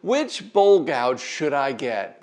Which bowl gouge should I get?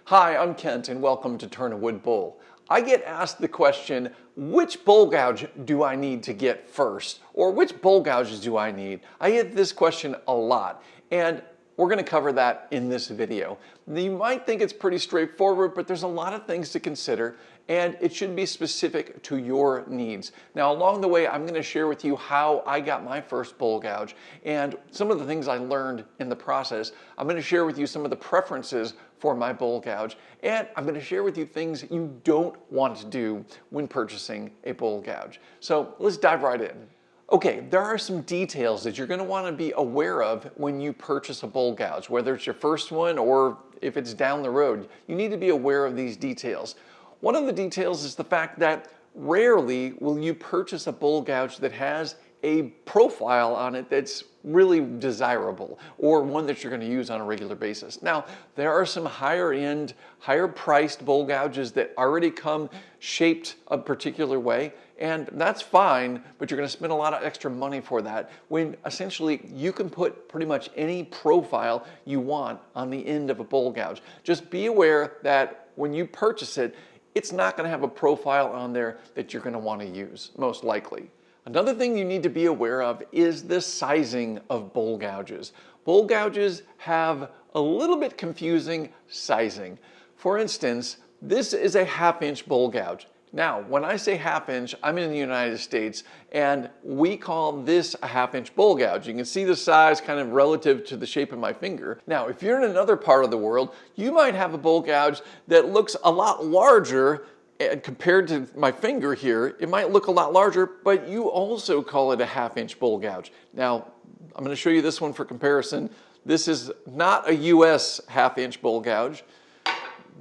Hi, I'm Kent and welcome to Turn a Wood Bowl. I get asked the question, which bowl gouge do I need to get first? Or which bowl gouges do I need? I get this question a lot, and we're going to cover that in this video. You might think it's pretty straightforward, but there's a lot of things to consider, and it should be specific to your needs. Now, along the way, I'm going to share with you how I got my first bowl gouge and some of the things I learned in the process. I'm going to share with you some of the preferences for my bowl gouge, and I'm going to share with you things you don't want to do when purchasing a bowl gouge. So let's dive right in. Okay, there are some details that you're going to want to be aware of when you purchase a bowl gouge, whether it's your first one or if it's down the road. You need to be aware of these details. One of the details is the fact that rarely will you purchase a bowl gouge that has a profile on it that's really desirable or one that you're going to use on a regular basis. Now, there are some higher end, higher priced bowl gouges that already come shaped a particular way, and that's fine, but you're going to spend a lot of extra money for that when essentially you can put pretty much any profile you want on the end of a bowl gouge. Just be aware that when you purchase it, it's not going to have a profile on there that you're going to want to use, most likely. Another thing you need to be aware of is the sizing of bowl gouges. Bowl gouges have a little bit confusing sizing. For instance, this is a 1/2 inch bowl gouge. Now, when I say 1/2 inch, I'm in the United States, and we call this a 1/2 inch bowl gouge. You can see the size kind of relative to the shape of my finger. Now, if you're in another part of the world, you might have a bowl gouge that looks a lot larger. And compared to my finger here, it might look a lot larger, but you also call it a 1/2 inch bowl gouge. Now, I'm going to show you this one for comparison. This is not a US 1/2 inch bowl gouge.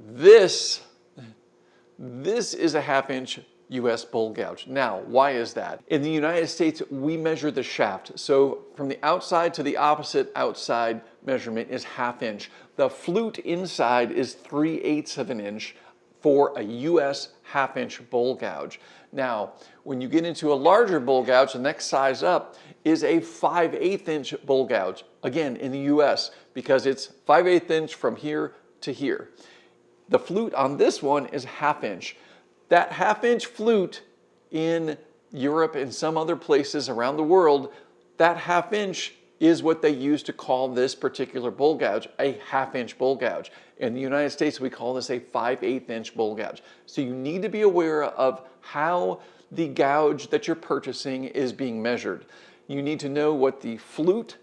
This is a 1/2 inch US bowl gouge. Now, why is that? In the United States, we measure the shaft. So from the outside to the opposite outside measurement is 1/2 inch. The flute inside is 3/8 of an inch for a US 1/2 inch bowl gouge. Now, when you get into a larger bowl gouge, the next size up is a 5/8 inch bowl gouge. Again, in the US, because it's 5/8 inch from here to here. The flute on this one is 1/2 inch. That 1/2 inch flute in Europe and some other places around the world, that 1/2 inch is what they use to call this particular bowl gouge a 1/2 inch bowl gouge. In the United States, we call this a 5/8 inch bowl gouge. So you need to be aware of how the gouge that you're purchasing is being measured. You need to know what the flute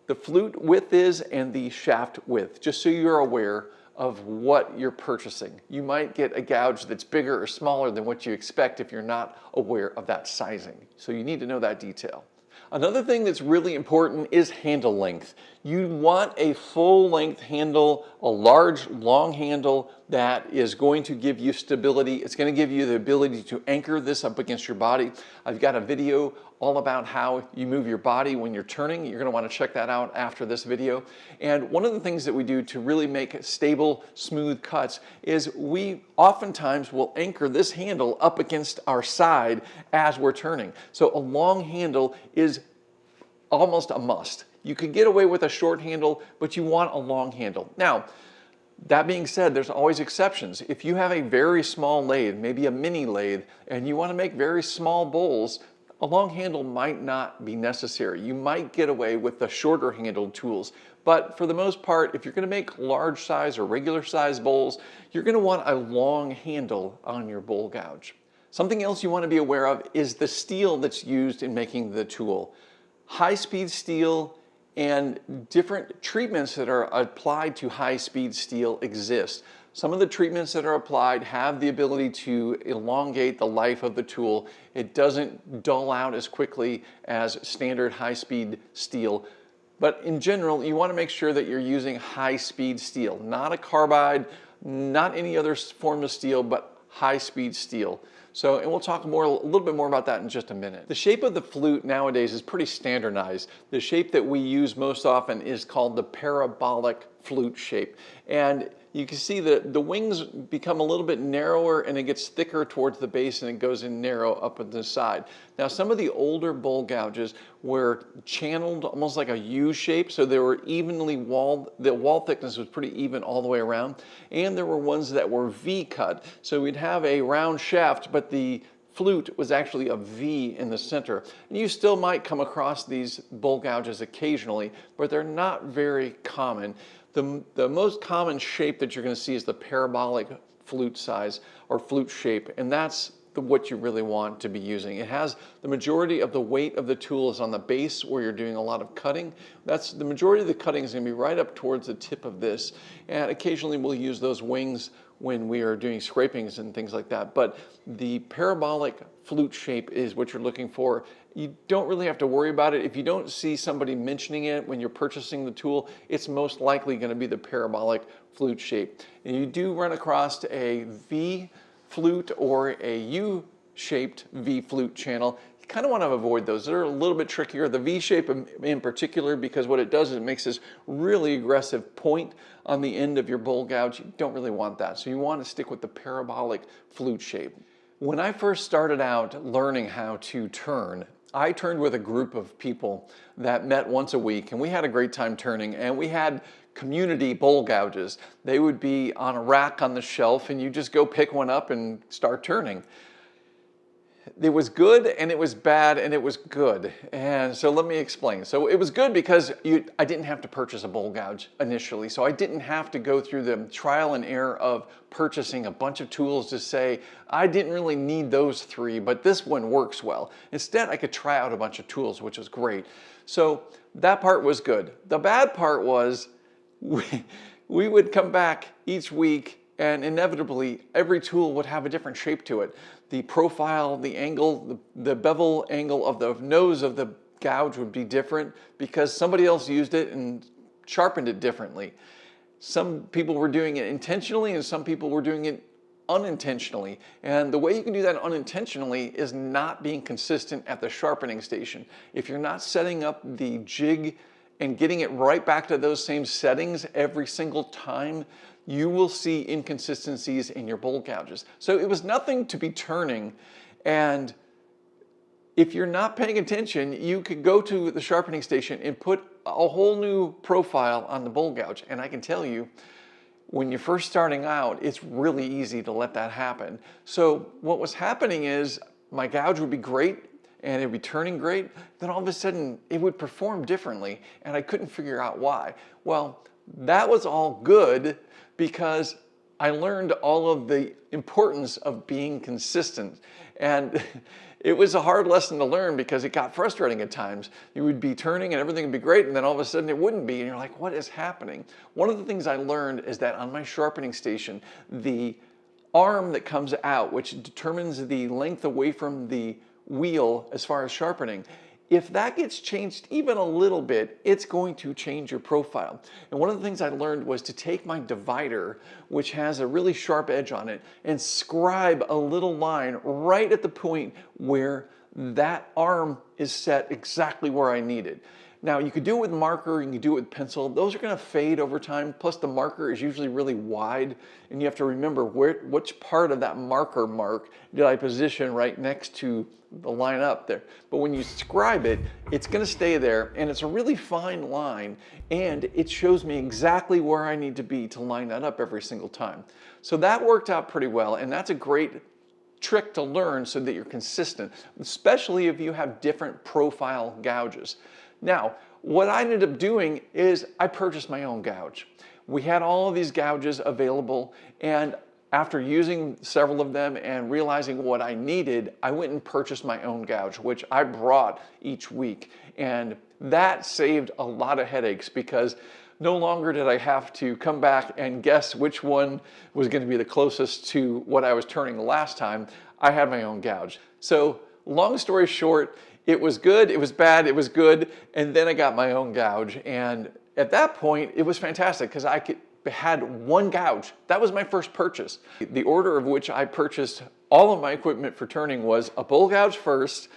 width is and the shaft width, just so you're aware of what you're purchasing. You might get a gouge that's bigger or smaller than what you expect if you're not aware of that sizing. So you need to know that detail. Another thing that's really important is handle length. You want a full length handle, a large, long handle that is going to give you stability. It's going to give you the ability to anchor this up against your body. I've got a video all about how you move your body when you're turning. You're going to want to check that out after this video. And one of the things that we do to really make stable, smooth cuts is we oftentimes will anchor this handle up against our side as we're turning. So a long handle is almost a must. You can get away with a short handle, but you want a long handle. Now, that being said, there's always exceptions. If you have a very small lathe, maybe a mini lathe, and you want to make very small bowls, a long handle might not be necessary. You might get away with the shorter handled tools. But for the most part, if you're going to make large size or regular size bowls, you're going to want a long handle on your bowl gouge. Something else you want to be aware of is the steel that's used in making the tool. High-speed steel and different treatments that are applied to high-speed steel exist. Some of the treatments that are applied have the ability to elongate the life of the tool. It doesn't dull out as quickly as standard high-speed steel. But in general, you want to make sure that you're using high-speed steel, not a carbide, not any other form of steel, but high-speed steel. So, and we'll talk a little bit more about that in just a minute. The shape of the flute nowadays is pretty standardized. The shape that we use most often is called the parabolic flute shape. And you can see that the wings become a little bit narrower and it gets thicker towards the base and it goes in narrow up at the side. Now some of the older bowl gouges were channeled almost like a U shape, so they were evenly walled. The wall thickness was pretty even all the way around, and there were ones that were V cut. So we'd have a round shaft, but the flute was actually a V in the center. And you still might come across these bowl gouges occasionally, but they're not very common. The most common shape that you're going to see is the parabolic flute size or flute shape, and that's what you really want to be using. It has the majority of the weight of the tool is on the base where you're doing a lot of cutting. That's the majority of the cutting is going to be right up towards the tip of this, and occasionally we'll use those wings when we are doing scrapings and things like that. But the parabolic flute shape is what you're looking for. You don't really have to worry about it. If you don't see somebody mentioning it when you're purchasing the tool, it's most likely going to be the parabolic flute shape. And you do run across a V flute or a U-shaped V flute channel. You kind of want to avoid those. They're a little bit trickier. The V shape in particular, because what it does is it makes this really aggressive point on the end of your bowl gouge. You don't really want that. So you want to stick with the parabolic flute shape. When I first started out learning how to turn, I turned with a group of people that met once a week, and we had a great time turning, and we had community bowl gouges. They would be on a rack on the shelf, and you just go pick one up and start turning. It was good and it was bad and it was good. And so let me explain. So it was good because I didn't have to purchase a bowl gouge initially. So I didn't have to go through the trial and error of purchasing a bunch of tools to say, I didn't really need those three, but this one works well. Instead, I could try out a bunch of tools, which was great. So that part was good. The bad part was we would come back each week and inevitably every tool would have a different shape to it. The profile, the angle, the bevel angle of the nose of the gouge would be different because somebody else used it and sharpened it differently. Some people were doing it intentionally and some people were doing it unintentionally. And the way you can do that unintentionally is not being consistent at the sharpening station. If you're not setting up the jig and getting it right back to those same settings every single time, you will see inconsistencies in your bowl gouges. So it was nothing to be turning, and if you're not paying attention, you could go to the sharpening station and put a whole new profile on the bowl gouge. And I can tell you, when you're first starting out, it's really easy to let that happen. So what was happening is my gouge would be great and it'd be turning great, then all of a sudden it would perform differently and I couldn't figure out why. Well, that was all good because I learned all of the importance of being consistent. And it was a hard lesson to learn because it got frustrating at times. You would be turning and everything would be great, and then all of a sudden it wouldn't be, and you're like, what is happening? One of the things I learned is that on my sharpening station, the arm that comes out, which determines the length away from the wheel as far as sharpening, if that gets changed even a little bit, it's going to change your profile. And one of the things I learned was to take my divider, which has a really sharp edge on it, and scribe a little line right at the point where that arm is set exactly where I need it. Now, you could do it with marker, you can do it with pencil. Those are going to fade over time. Plus, the marker is usually really wide, and you have to remember which part of that marker mark did I position right next to the line up there. But when you scribe it, it's going to stay there, and it's a really fine line, and it shows me exactly where I need to be to line that up every single time. So that worked out pretty well, and that's a great trick to learn so that you're consistent, especially if you have different profile gouges. Now, what I ended up doing is I purchased my own gouge. We had all of these gouges available, and after using several of them and realizing what I needed, I went and purchased my own gouge, which I brought each week. And that saved a lot of headaches because no longer did I have to come back and guess which one was going to be the closest to what I was turning the last time. I had my own gouge. So long story short, it was good, it was bad, it was good, and then I got my own gouge. And at that point, it was fantastic because I had one gouge. That was my first purchase. The order of which I purchased all of my equipment for turning was a bowl gouge first,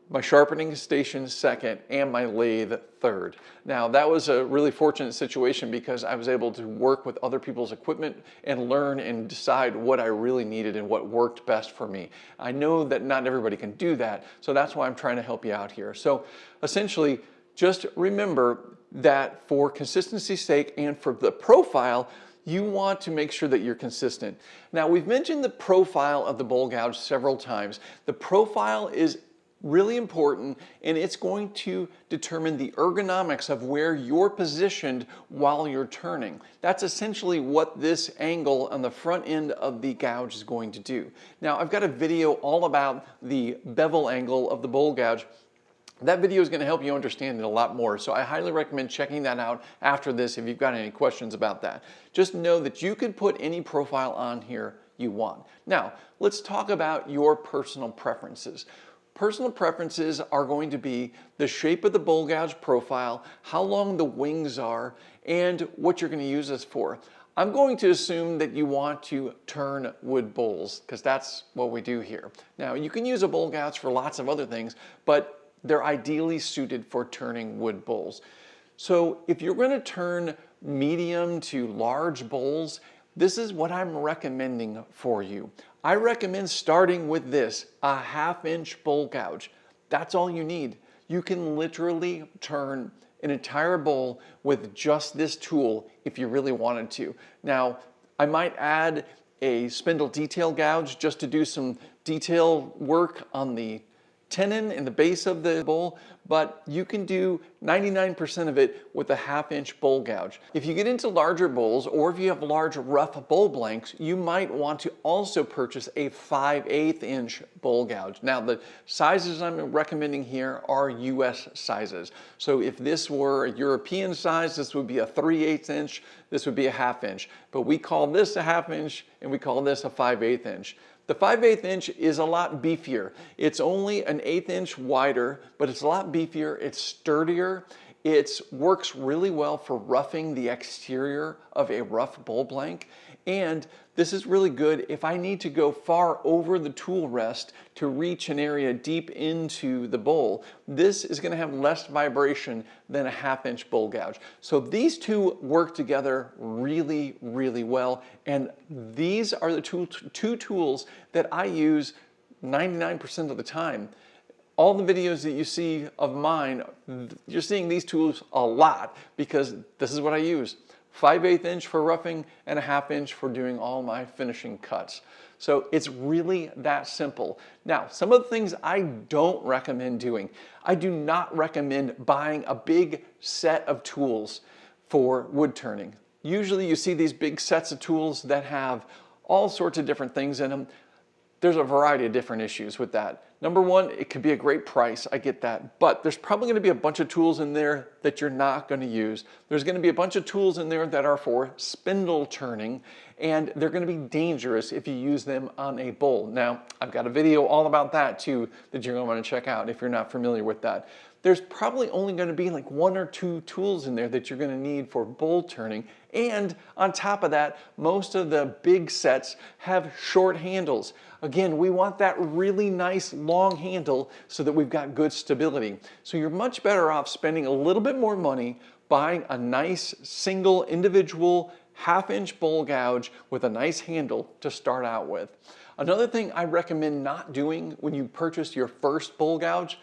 my sharpening station second, and my lathe third. Now that was a really fortunate situation because I was able to work with other people's equipment and learn and decide what I really needed and what worked best for me. I know that not everybody can do that, so that's why I'm trying to help you out here. So essentially, just remember that for consistency's sake and for the profile, you want to make sure that you're consistent. Now we've mentioned the profile of the bowl gouge several times. The profile is really important, and it's going to determine the ergonomics of where you're positioned while you're turning. That's essentially what this angle on the front end of the gouge is going to do. Now I've got a video all about the bevel angle of the bowl gouge. That video is going to help you understand it a lot more, so I highly recommend checking that out after this if you've got any questions about that. Just know that you can put any profile on here you want. Now let's talk about your personal preferences. Personal preferences are going to be the shape of the bowl gouge profile, how long the wings are, and what you're going to use this for. I'm going to assume that you want to turn wood bowls because that's what we do here. Now you can use a bowl gouge for lots of other things, but they're ideally suited for turning wood bowls. So if you're going to turn medium to large bowls, this is what I'm recommending for you. I recommend starting with this, a 1/2 inch bowl gouge. That's all you need. You can literally turn an entire bowl with just this tool if you really wanted to. Now, I might add a spindle detail gouge just to do some detail work on the tenon in the base of the bowl, but you can do 99% of it with a 1/2 inch bowl gouge. If you get into larger bowls, or if you have large rough bowl blanks, you might want to also purchase a 5/8 inch bowl gouge. Now the sizes I'm recommending here are US sizes. So if this were a European size, this would be a 3/8 inch, this would be a 1/2 inch. But we call this a 1/2 inch and we call this a 5/8 inch. The 5/8 inch is a lot beefier. It's only an 1/8 inch wider, but it's a lot beefier, it's sturdier. It works really well for roughing the exterior of a rough bowl blank. And this is really good if I need to go far over the tool rest to reach an area deep into the bowl. This is going to have less vibration than a 1/2 inch bowl gouge. So these two work together really, really well. And these are the two tools that I use 99% of the time. All the videos that you see of mine, you're seeing these tools a lot because this is what I use. 5/8 inch for roughing and a 1/2 inch for doing all my finishing cuts. So it's really that simple. Now, some of the things I don't recommend doing. I do not recommend buying a big set of tools for wood turning. Usually you see these big sets of tools that have all sorts of different things in them. There's a variety of different issues with that. Number one, it could be a great price, I get that, but there's probably gonna be a bunch of tools in there that you're not gonna use. There's gonna be a bunch of tools in there that are for spindle turning, and they're gonna be dangerous if you use them on a bowl. Now, I've got a video all about that too that you're gonna wanna check out if you're not familiar with that. There's probably only gonna be like 1 or 2 tools in there that you're gonna need for bowl turning. And on top of that, most of the big sets have short handles. Again, we want that really nice long handle so that we've got good stability. So you're much better off spending a little bit more money buying a nice single individual 1/2 inch bowl gouge with a nice handle to start out with. Another thing I recommend not doing when you purchase your first bowl gouge,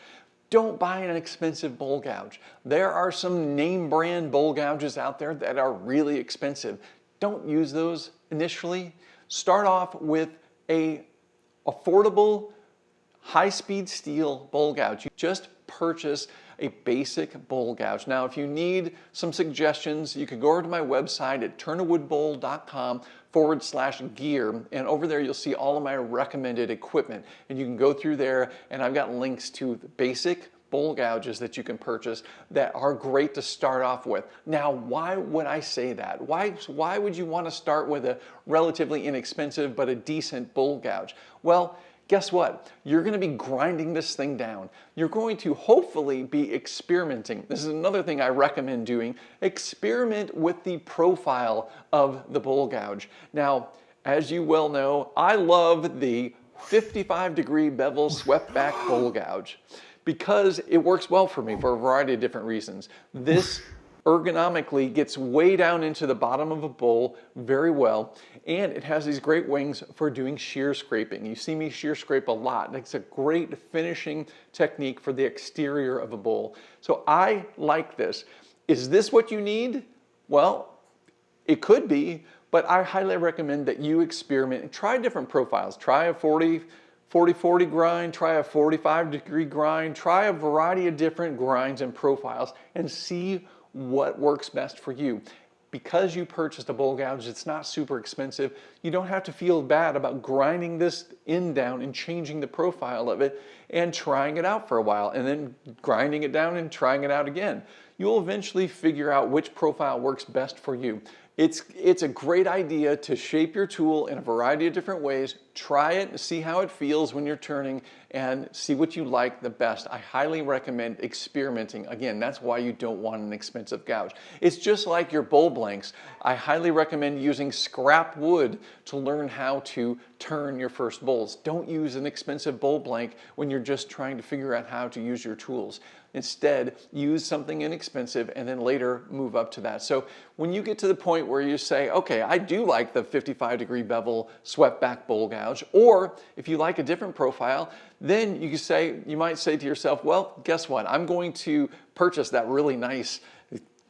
don't buy an expensive bowl gouge. There are some name brand bowl gouges out there that are really expensive. Don't use those initially. Start off with a affordable, high-speed steel bowl gouge. You just purchase a basic bowl gouge. Now, if you need some suggestions, you can go over to my website at turnawoodbowl.com/gear, and over there you'll see all of my recommended equipment. And you can go through there, and I've got links to the basic bowl gouges that you can purchase that are great to start off with. Now, why would I say that? Why would you want to start with a relatively inexpensive but a decent bowl gouge? Well, guess what? You're going to be grinding this thing down. You're going to hopefully be experimenting. This is another thing I recommend doing. Experiment with the profile of the bowl gouge. Now, as you well know, I love the 55-degree bevel swept back bowl gouge because it works well for me for a variety of different reasons. This ergonomically gets way down into the bottom of a bowl very well, and it has these great wings for doing shear scraping. You see me shear scrape a lot. It's a great finishing technique for the exterior of a bowl. So I like this. Is this what you need? Well, it could be, but I highly recommend that you experiment and try different profiles. Try a 40-40 grind, try a 45-degree grind, try a variety of different grinds and profiles and see what works best for you. Because you purchased a bowl gouge, it's not super expensive. You don't have to feel bad about grinding this end down and changing the profile of it and trying it out for a while and then grinding it down and trying it out again. You'll eventually figure out which profile works best for you. It's a great idea to shape your tool in a variety of different ways. Try it and see how it feels when you're turning and see what you like the best. I highly recommend experimenting. Again, that's why you don't want an expensive gouge. It's just like your bowl blanks. I highly recommend using scrap wood to learn how to turn your first bowls. Don't use an expensive bowl blank when you're just trying to figure out how to use your tools. Instead, use something inexpensive and then later move up to that. So when you get to the point where you say, okay, I do like the 55-degree bevel swept back bowl gouge, or if you like a different profile, then you might say to yourself, well, guess what? I'm going to purchase that really nice,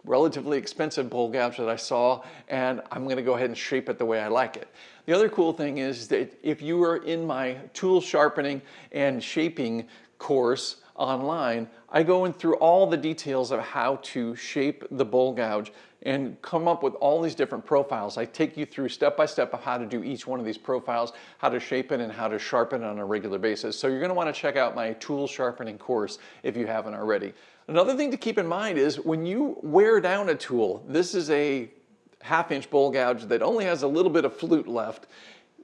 relatively expensive bowl gouge that I saw, and I'm going to go ahead and shape it the way I like it. The other cool thing is that if you are in my tool sharpening and shaping course online, I go in through all the details of how to shape the bowl gouge and come up with all these different profiles. I take you through step by step of how to do each one of these profiles, how to shape it and how to sharpen it on a regular basis. So you're going to want to check out my tool sharpening course if you haven't already. Another thing to keep in mind is when you wear down a tool, this is a 1/2-inch bowl gouge that only has a little bit of flute left.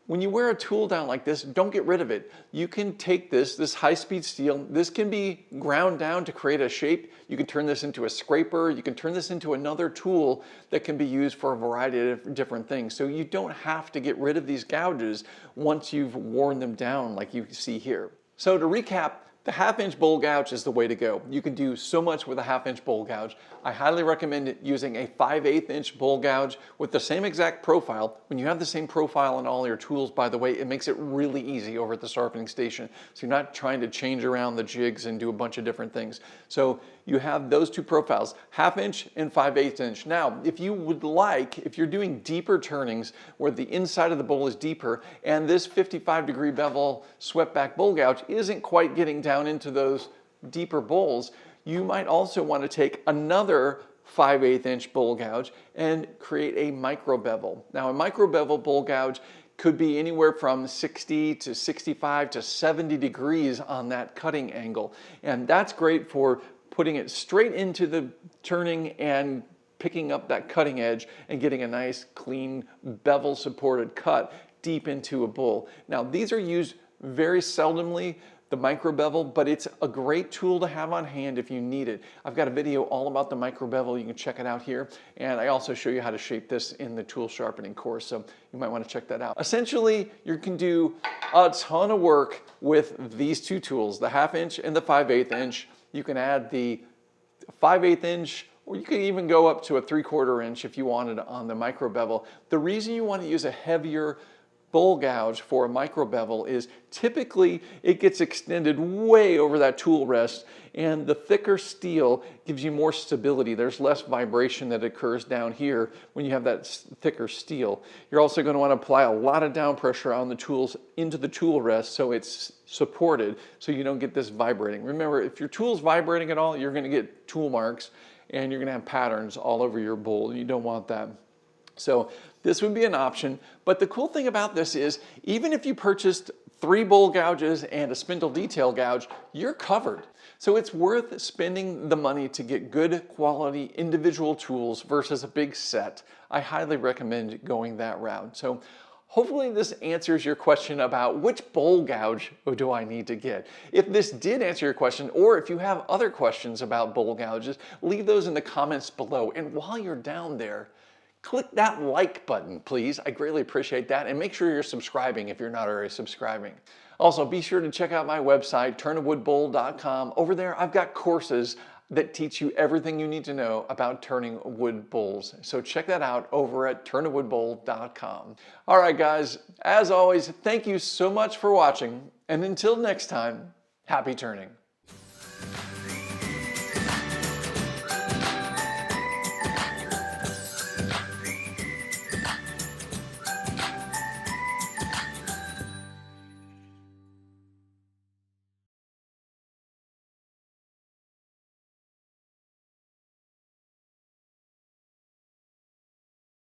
When you wear a tool down like this, don't get rid of it. You can take this high-speed steel, this can be ground down to create a shape. You can turn this into a scraper. You can turn this into another tool that can be used for a variety of different things. So you don't have to get rid of these gouges once you've worn them down like you see here. So to recap, the 1/2-inch bowl gouge is the way to go. You can do so much with a 1/2-inch bowl gouge. I highly recommend using a 5/8-inch bowl gouge with the same exact profile. When you have the same profile on all your tools, by the way, it makes it really easy over at the sharpening station. So you're not trying to change around the jigs and do a bunch of different things. So you have those two profiles, 1/2-inch and 5/8-inch. Now, if you would like, if you're doing deeper turnings where the inside of the bowl is deeper and this 55-degree bevel swept back bowl gouge isn't quite getting down into those deeper bowls, you might also want to take another 5/8-inch bowl gouge and create a micro bevel. Now, a micro bevel bowl gouge could be anywhere from 60 to 65 to 70 degrees on that cutting angle. And that's great for putting it straight into the turning and picking up that cutting edge and getting a nice, clean, bevel-supported cut deep into a bowl. Now, these are used very seldomly, the micro bevel, but it's a great tool to have on hand if you need it. I've got a video all about the micro bevel. You can check it out here. And I also show you how to shape this in the tool sharpening course. So you might want to check that out. Essentially, you can do a ton of work with these two tools, the 1/2-inch and the 5/8-inch. You can add the 5/8-inch, or you could even go up to a 3/4 inch if you wanted on the micro bevel. The reason you want to use a heavier bowl gouge for a micro bevel is typically it gets extended way over that tool rest, and the thicker steel gives you more stability. There's less vibration that occurs down here when you have that thicker steel. You're also going to want to apply a lot of down pressure on the tools into the tool rest so it's supported so you don't get this vibrating. Remember, if your tool's vibrating at all, you're going to get tool marks and you're going to have patterns all over your bowl. You don't want that. So this would be an option, but the cool thing about this is even if you purchased 3 bowl gouges and a spindle detail gouge, you're covered. So it's worth spending the money to get good quality individual tools versus a big set. I highly recommend going that route. So hopefully this answers your question about which bowl gouge do I need to get. If this did answer your question, or if you have other questions about bowl gouges, leave those in the comments below. And while you're down there, click that like button, please. I greatly appreciate that. And make sure you're subscribing if you're not already subscribing. Also, be sure to check out my website, turnawoodbowl.com. Over there, I've got courses that teach you everything you need to know about turning wood bowls. So check that out over at turnawoodbowl.com. All right, guys, as always, thank you so much for watching. And until next time, happy turning.